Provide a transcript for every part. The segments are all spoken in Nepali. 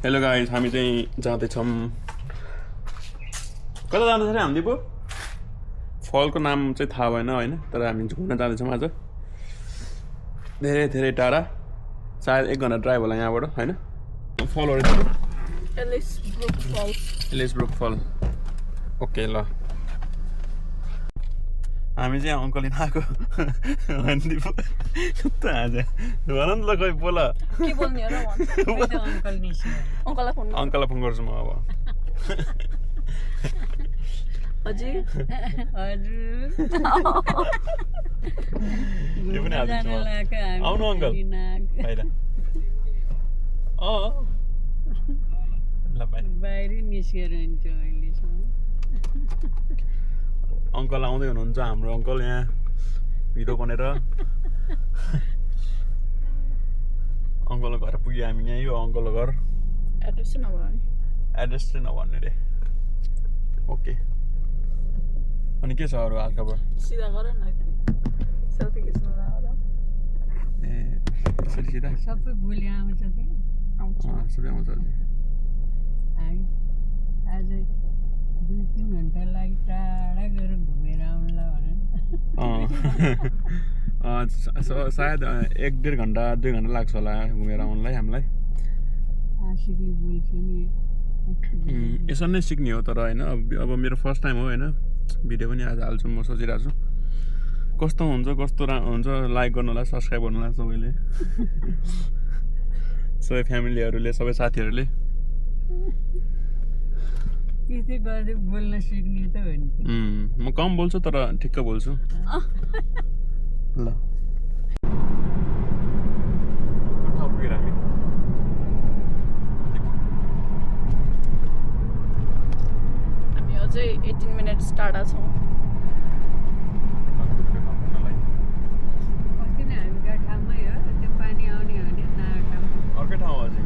हेलो गाइस, हामी चाहिँ जाँदैछौँ कता जाँदैछ रे हामी दिपु? फलको नाम चाहिँ थाहा भएन होइन, तर हामी घुम्न जाँदैछौँ आज धेरै धेरै टाढा, सायद 1 घन्टा ड्राइभ होला यहाँबाट होइन। फलहरू एलिसब्रुक फल ओके ल। हामी चाहिँ अङ्कल लिन आएको होइन दिपु? कता आज भन न ल, खै बोल के बोल्ने हो र अङ्कललाई फोन गर्छु म अब। हजुर यो पनि हाल्छु आउनु अङ्कल बाहिर। ल बाहिरै निस्केर हुन्छ अहिलेसम्म। अङ्कल आउँदै हुनुहुन्छ, हाम्रो अङ्कल यहाँ भिडियो बनेर। अङ्कलको घर पुग्यो हामी यहाँ। यो अङ्कलको घर एड्रेस चाहिँ नभन्ने रे। ओके, अनि के छ अरू हालखबर? सिधा गर न, सेल्फी खिच्नु ए यसरी सिधा सबै भोलि आउँछ सबै आउँछ। आज 2-3 घन्टा लागि टाढा गएर घुमेर आउनुला भने सायद 1-1.5 घन्टा 2 घन्टा लाग्छ होला घुमेर आउनुलाई हामीलाई। आशिकले बोल्छ नि यसरी नै सिक्ने हो तर होइन। अब मेरो फर्स्ट टाइम हो होइन, भिडियो पनि आज हाल्छु म सोचिरहेको छु। कस्तो हुन्छ हुन्छ लाइक गर्नु होला, सब्सक्राइब गर्नु होला सबैले, सबै फ्यामिलीहरूले, सबै साथीहरूले। त्यस्तै गर्दै बोल्न सिक्ने त हो नि। म कम बोल्छु तर ठिक्क बोल्छु ल। हामी अझै 18 मिनट्स टाढा छौँ। अस्ति नै हामीका ठाउँमै हो, त्यो पानी आउने हो नि नयाँ ठाउँ। अर्कै ठाउँ अझै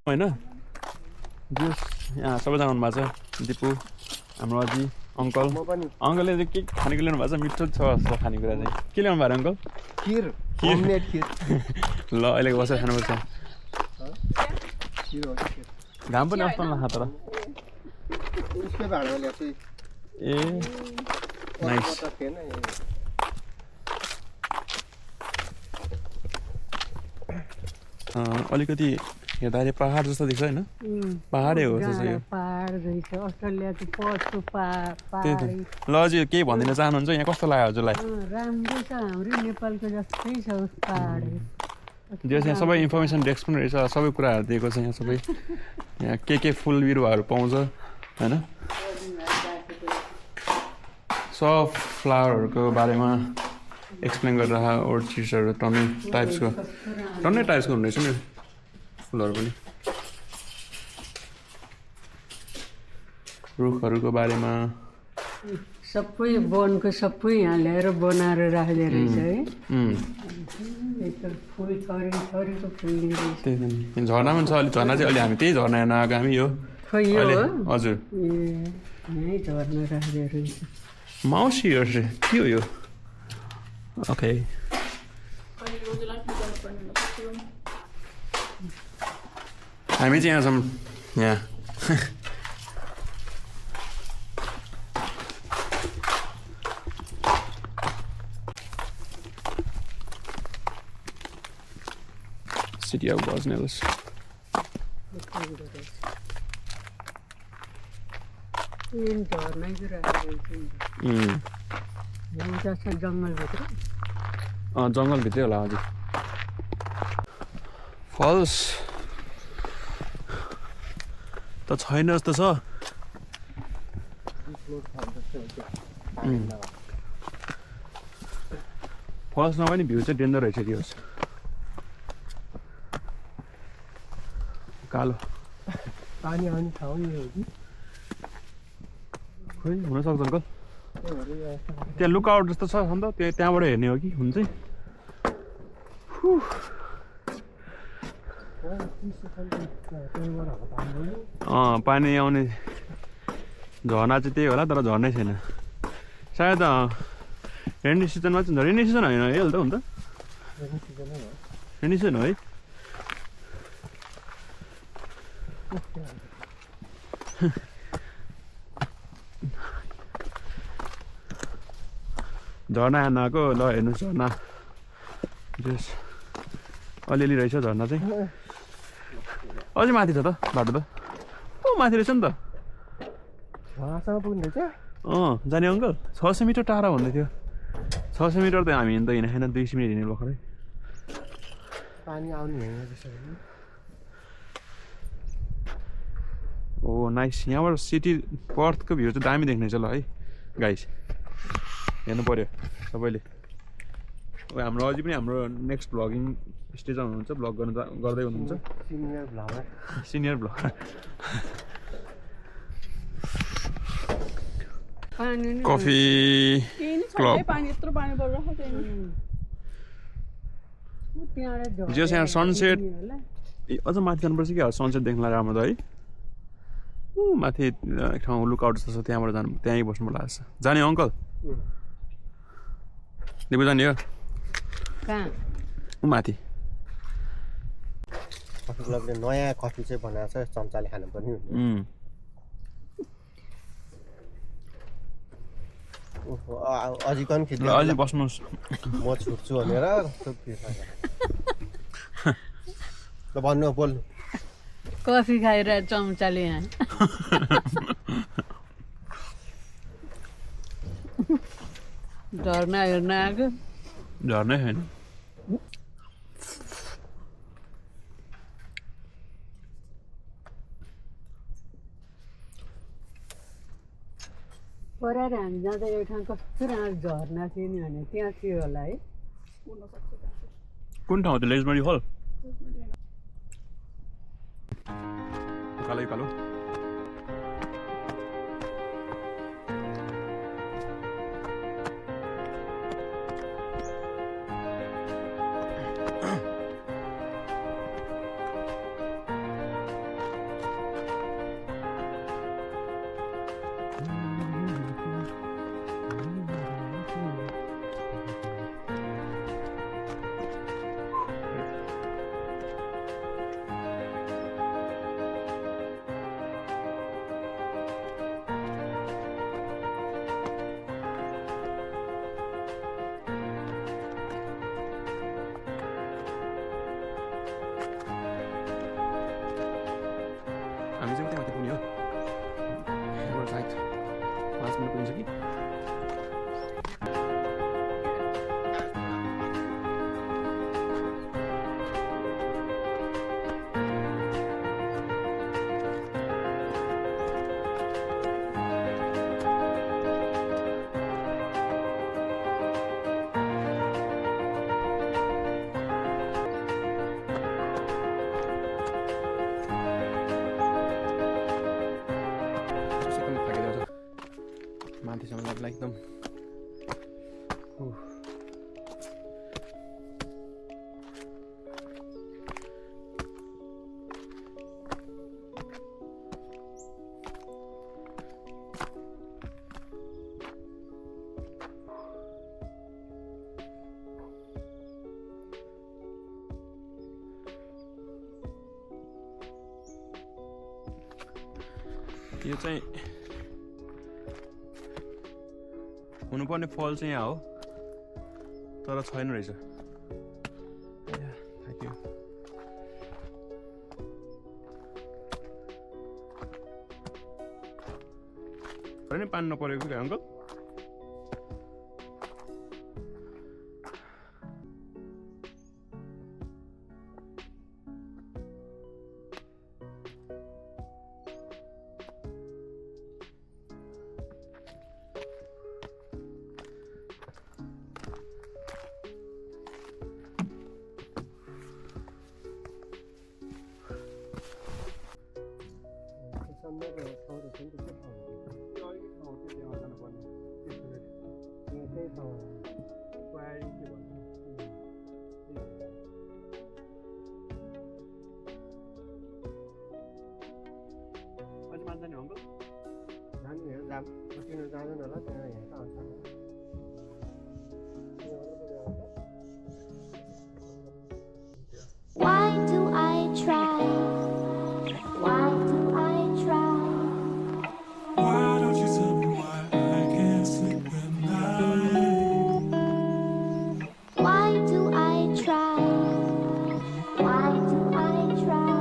होइन। यहाँ सबैजना आउनु भएको छ, दिपु, हाम्रो अजी, अङ्कल म पनि अङ्कलले चाहिँ के खानेको ल्याउनु भएको छ मिठो छ जस्तो खानेकुरा चाहिँ के ल्याउनु भएको अङ्कल खिर होममेड खिर ल अहिलेको बसेर खानुपर्छ खिर हो खिर घाम पनि अस्ति नखा तर उसकै भाँडामा ल्याएको छु ए नाइस त थिएन अलिकति हेर्दाखेरि पहाड जस्तो देख्छ होइन पहाडै हो जस्तो यो पहाड रहेछ अस्ट्रेलियाको पशु त्यही त ल अझै केही भनिदिन चाहनुहुन्छ यहाँ कस्तो लाग्यो हजुरलाई राम्रो छ हाम्रो नेपालको जस्तै छ उस पहाड जस यहाँ सबै इन्फर्मेसन डेस्क पनि रहेछ सबै कुराहरू दिएको छ यहाँ सबै यहाँ के फुल बिरुवाहरू पाउँछ होइन सब फ्लावरहरूको बारेमा एक्सप्लेन गरेर ओर्चिड्सहरू टन्नै टाइप्सको हुनेछ नि फुलहरू पनि रुखहरूको बारेमा सबै वनको सबै यहाँ ल्याएर बनाएर राख्दो रहेछ है फुल थरीको फुल रहेछ त्यही त नि झर्ना पनि छ अलि झर्ना चाहिँ अहिले हामी त्यही झर्ना हेर्न आएको हामी यो खै यो अहिले हो हजुर यहीँ झर्ना राख्दो रहेछ माउसी हेर्छ के हो यो ओके हामी चाहिँ यहाँ छौँ यहाँ City of Bosnials. मेन झर्नै राखेको रहेछ नि जस्तो जङ्गलभित्र जङ्गलभित्रै होला हजुर फल्स त छैन जस्तो छ फल्समा पनि भ्यू चाहिँ डेन्जर रहेछ त्यो कालो पानी आउने ठाउँ यो हो कि खोइ हुनसक्छ अङ्कल त्यहाँ लुकआउट जस्तो छ अन्त त्यहाँबाट हेर्ने हो कि हुन्छ पानी आउने झर्ना चाहिँ त्यही होला तर झर्नै छैन सायद रेनी सिजनमा चाहिँ रेनी सिजन होइन है अहिले त हुन्छ रेनी सिजन हो है झर्ना हेर्न आएको ल हेर्नुहोस् झर्ना जस अलिअलि रहेछ झर्ना चाहिँ अझै माथि छ त बाटो त माथि रहेछ नि त झर्नासम्म पुग्ने रहेछ जाने अङ्कल 600 मिटर टाढा भन्दै थियो 600 मिटर त हामी हिँड्दा हिँडेन 200 मिनट हिँड्ने भर्खरै पानी आउने होइन त्यसो ओ नाइस यहाँबाट सिटी पर्थको भ्यू चाहिँ दामी देख्ने छ ल है गाइस हेर्नु पऱ्यो सबैले हाम्रो अझै पनि हाम्रो नेक्स्ट भ्लगिङ स्टेजमा हुनुहुन्छ भ्लग गर्दै हुनुहुन्छ सिनियर भ्लगर कफी क्लब जस यहाँ सनसेट अझ माथि जानुपर्छ कि सनसेट देख्नलाई राम्रो त है माथि एक ठाउँ लुकआउट जस्तो छ त्यहाँबाट जानु त्यहीँ बस्नु मन लाग्छ जाने अङ्कल दिपु जाने हो माथि कफी क्लबले नयाँ कफी चाहिँ बनाएको छ चम्चाले खानुपर्ने अझिकन खिच्नु अझै बस्नुहोस् म छुट्छु भनेर ल भन्नु बोल्नु कफी खाएर चम्चाले यहाँ झर्ना हेर्न आएको झर्नै छैन पराएर हामी जाँदा एउटा ठाउँ कस्तो राम्रो झर्ना थियो नि भने त्यहाँ थियो होला है कुन ठाउँ त्यो लेजमरी हल कालै कालो यो चाहिँ हुनुपर्ने फल चाहिँ यहाँ हो तर छैन रहेछ थ्याङ्क यू होइन पानी नपरेको क्या uncle Why do I try? Why do I try? Why don't you tell me why I can't sleep at night? Why do I try? Why do I try?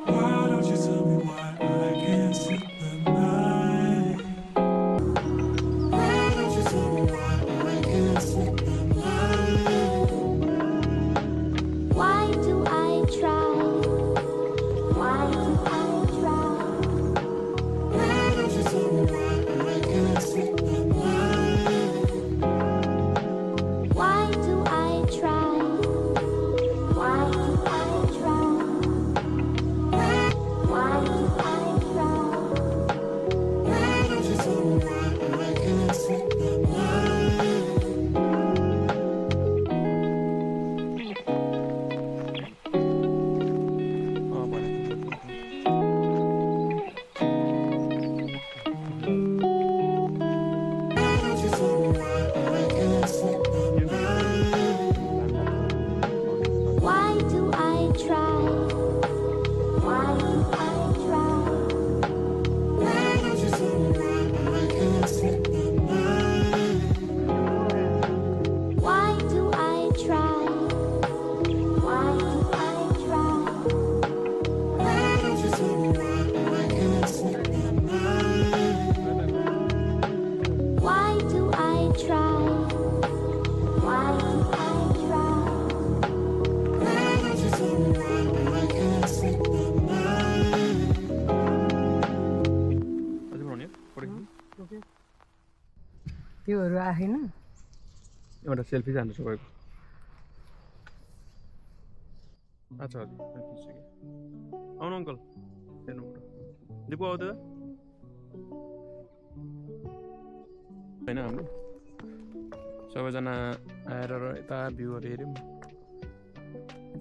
Why don't you tell me why I can't sleep at night? Why don't you tell me why I can't sleep at night? Why do I try? Why do I try? Why don't you tell me why I can't sleep at night? Why do I try? Why do I try? Why do I try? Why don't you tell me why I can't sleep at night? Why don't you tell me why I can't sleep at night? Why do I try? Why do I try? Why don't you tell me why I can't sleep at night? Why do I try? Why do I try? Why don't you tell me why I can't sleep at night? Why do I try? Why do I try? Why don't you tell me why I can't sleep at night? अझै बनाउने पढेको त्योहरू आएन एउटा सेल्फी जानु सबैको अच्छा हजुर खिचिसकेँ आउनु अङ्कल हेर्नुबाट दिपु आऊ त होइन हाम्रो सबैजना आएर र यता भ्यूहरू हेऱ्यौँ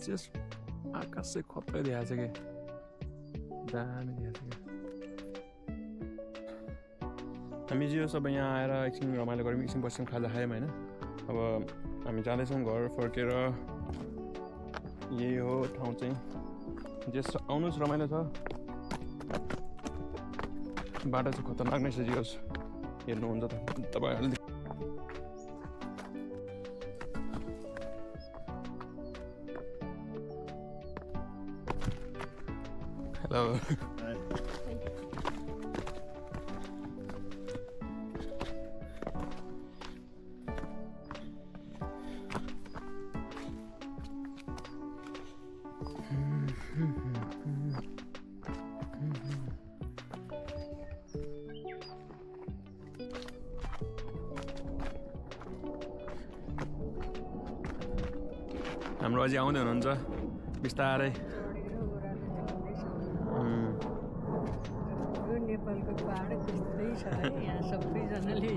जस्ट आकाश चाहिँ खत्रै देखाएको छ क्या दामी देखाएको छ क्या हामी चाहिँ यो सबै यहाँ आएर एकछिन रमाइलो गऱ्यौँ एकछिन बस्यौँ खाजा खायौँ होइन अब हामी जाँदैछौँ घर फर्केर यही हो ठाउँ चाहिँ जस आउनुहोस् रमाइलो छ बाटो चाहिँ खतरनाक नै छ जियोस् हेर्नुहुन्छ त तपाईँहरूले हेलो हाम्रो अझै आउँदै हुनुहुन्छ बिस्तारै यो नेपालको पाहाड त्यस्तै छ है यहाँ सबैजनाले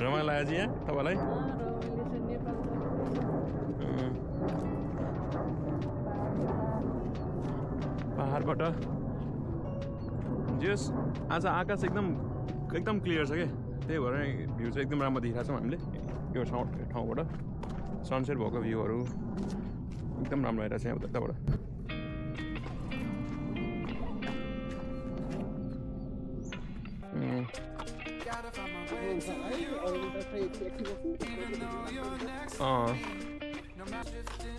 रमाइलो लाग्यो चाहिँ यहाँ तपाईँलाई पाहाडबाट जस आज आकाश एकदम क्लियर छ क्या त्यही भएर भ्यू चाहिँ एकदम राम्रो देखिरहेको छौँ हामीले यो ठाउँबाट सनसेट भएको भ्यूहरू एकदम राम्रो आइरहेको छ यहाँ उताबाट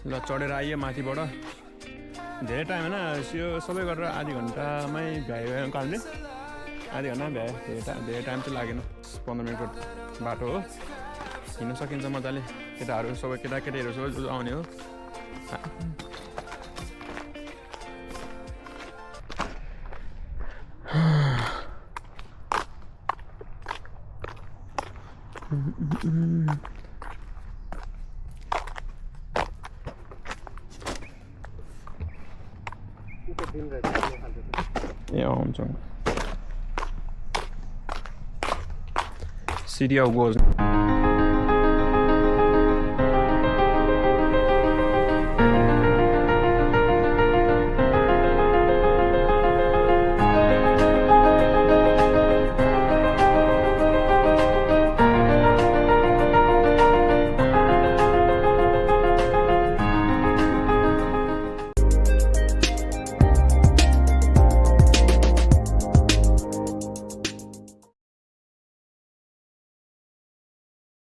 ल चढेर आइयो माथिबाट धेरै टाइम होइन यो सबै गरेर आधी घन्टामै भ्यायो कालले आधी घन्टा भ्यायो धेरै टाइम चाहिँ लागेन 15 मिनटको बाटो हो हिँड्नु सकिन्छ मजाले केटाहरू सबै केटाकेटीहरू सबै आउने हो ए हुन्छ City of Goals